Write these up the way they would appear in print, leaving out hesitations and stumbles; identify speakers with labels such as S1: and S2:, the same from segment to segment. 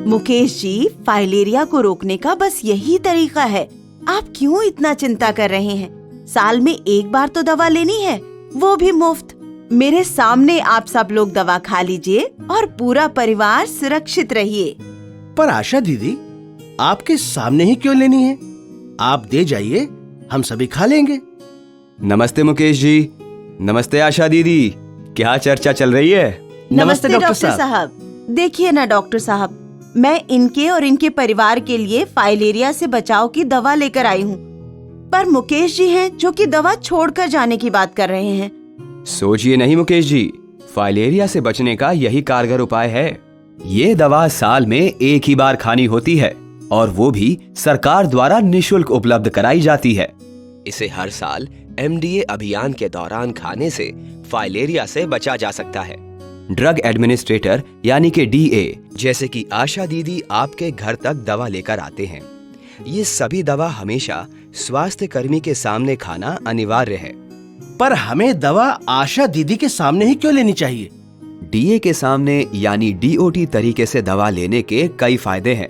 S1: Mukesh ji, filaria को रोकने का बस यही तरीका है। आप क्यों इतना चिंता कर रहे हैं? साल में एक बार तो दवा लेनी है, वो भी मुफ्त। मेरे सामने आप सब लोग दवा खा लीजिए और पूरा परिवार सुरक्षित रहिए।
S2: पर आशा दीदी, आपके सामने ही क्यों लेनी है? आप दे जाइए, हम सभी खा लेंगे।
S3: नमस्ते मुकेश जी। नमस्ते आशा दीदी। क्या चर्चा चल रही है?
S1: नमस्ते डॉक्टर साहब। देखिए ना डॉक्टर साहब, मैं इनके और इनके परिवार के लिए फाइलेरिया से बचाव की दवा लेकर आई हूँ, पर मुकेश जी हैं जो कि दवा छोड़कर जाने की बात कर रहे हैं।
S3: सोचिए नहीं मुकेश जी, फाइलेरिया से बचने का यही कारगर उपाय है। ये दवा साल में एक ही बार खानी होती है और वो भी सरकार द्वारा निशुल्क उपलब्ध कराई जाती है।
S4: इसे हर साल MDA अभियान के दौरान खाने से फाइलेरिया से बचा जा सकता है।
S3: ड्रग एडमिनिस्ट्रेटर यानी कि DA
S4: जैसे कि आशा दीदी आपके घर तक दवा लेकर आते हैं। ये सभी दवा हमेशा स्वास्थ्य कर्मी के सामने खाना अनिवार्य है।
S2: पर हमें दवा आशा दीदी के सामने ही क्यों लेनी चाहिए?
S3: DA के सामने यानी DOT तरीके से दवा लेने के कई फायदे हैं।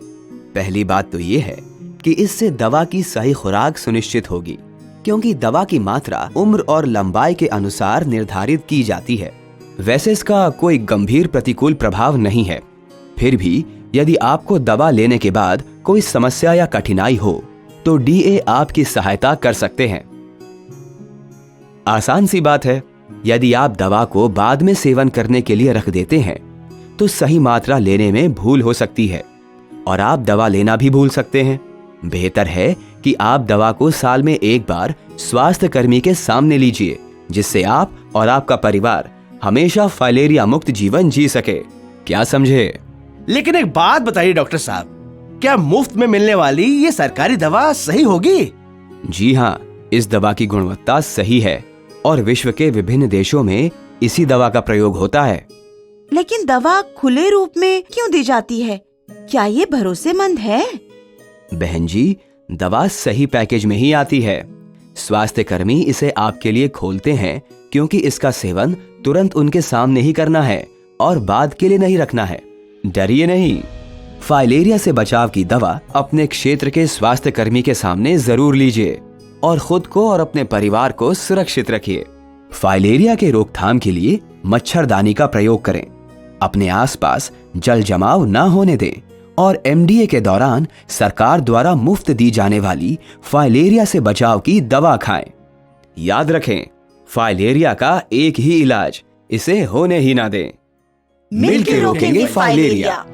S3: पहली बात तो ये है कि इससे दवा की सही खुराक सुनिश्चित होगी, क्योंकि दवा की मात्रा उम्र और लंबाई के अनुसार निर्धारित की जाती है। वैसे इसका कोई गंभीर प्रतिकूल प्रभाव नहीं है। फिर भी यदि आपको दवा लेने के बाद कोई समस्या या कठिनाई हो तो DA आपकी सहायता कर सकते हैं। आसान सी बात है, यदि आप दवा को बाद में सेवन करने के लिए रख देते हैं तो सही मात्रा लेने में भूल हो सकती है और आप दवा लेना भी भूल सकते हैं। बेहतर है कि आप दवा को साल में एक बार स्वास्थ्य कर्मी के सामने लीजिए, जिससे आप और आपका परिवार हमेशा फाइलेरिया मुक्त जीवन जी सके। क्या समझे?
S2: लेकिन एक बात बताइए डॉक्टर साहब, क्या मुफ्त में मिलने वाली ये सरकारी दवा सही होगी?
S3: जी हाँ, इस दवा की गुणवत्ता सही है और विश्व के विभिन्न देशों में इसी दवा का प्रयोग होता है।
S1: लेकिन दवा खुले रूप में क्यों दी जाती है? क्या ये भरोसेमंद है?
S3: बहन जी, दवा सही पैकेज में ही आती है। स्वास्थ्य कर्मी इसे आपके लिए खोलते हैं क्योंकि इसका सेवन तुरंत उनके सामने ही करना है और बाद के लिए नहीं रखना है। डरिए नहीं, फाइलेरिया से बचाव की दवा अपने क्षेत्र के स्वास्थ्य कर्मी के सामने जरूर लीजिए और खुद को और अपने परिवार को सुरक्षित रखिए। फाइलेरिया के रोकथाम के लिए मच्छरदानी का प्रयोग करें, अपने आसपास जल जमाव न होने दें और MDA के दौरान सरकार द्वारा मुफ्त दी जाने वाली फाइलेरिया से बचाव की दवा खाएं। याद रखें, फाइलेरिया का एक ही इलाज, इसे होने ही ना दें।
S1: मिलकर रोकेंगे फाइलेरिया।